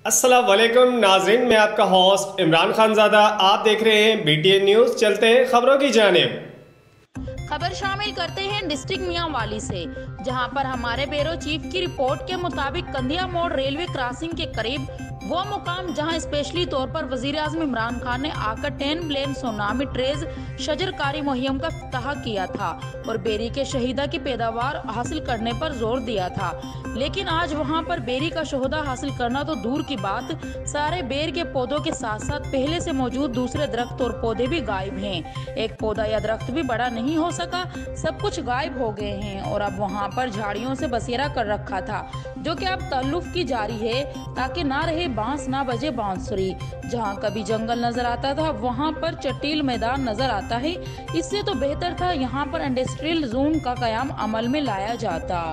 अस्सलाम वालेकुम नाज़रीन, मैं आपका होस्ट इमरान खानज़ादा। आप देख रहे हैं BTN न्यूज़। चलते हैं खबरों की जानिब। खबर शामिल करते हैं डिस्ट्रिक्ट मियांवाली से, जहां पर हमारे ब्यूरो चीफ की रिपोर्ट के मुताबिक कंदिया मोड़ रेलवे क्रॉसिंग के करीब वो मुकाम जहां स्पेशली तौर पर वजीर आज़म इमरान खान ने आकर 10 प्लेन सोनामी ट्रेज शजरकारी मुहिम का इफ्तिताह किया था और बेरी के शहीदा की पैदावार हासिल करने पर जोर दिया था। लेकिन आज वहां पर बेरी का शोहदा हासिल करना तो दूर की बात, सारे बेर के पौधों के साथ साथ पहले से मौजूद दूसरे दरख्त और पौधे भी गायब हैं। एक पौधा या दरख्त भी बड़ा नहीं हो सका, सब कुछ गायब हो गए हैं और अब वहां पर झाड़ियों से बसेरा कर रखा था, जो कि अब ताल्लुफ की जारी है ताकि ना रहे बांस ना बजे बांसुरी। जहां कभी जंगल नजर आता था वहां पर चटील मैदान नजर आता है। इससे तो बेहतर था यहां पर इंडस्ट्रियल जोन का कयाम अमल में लाया जाता।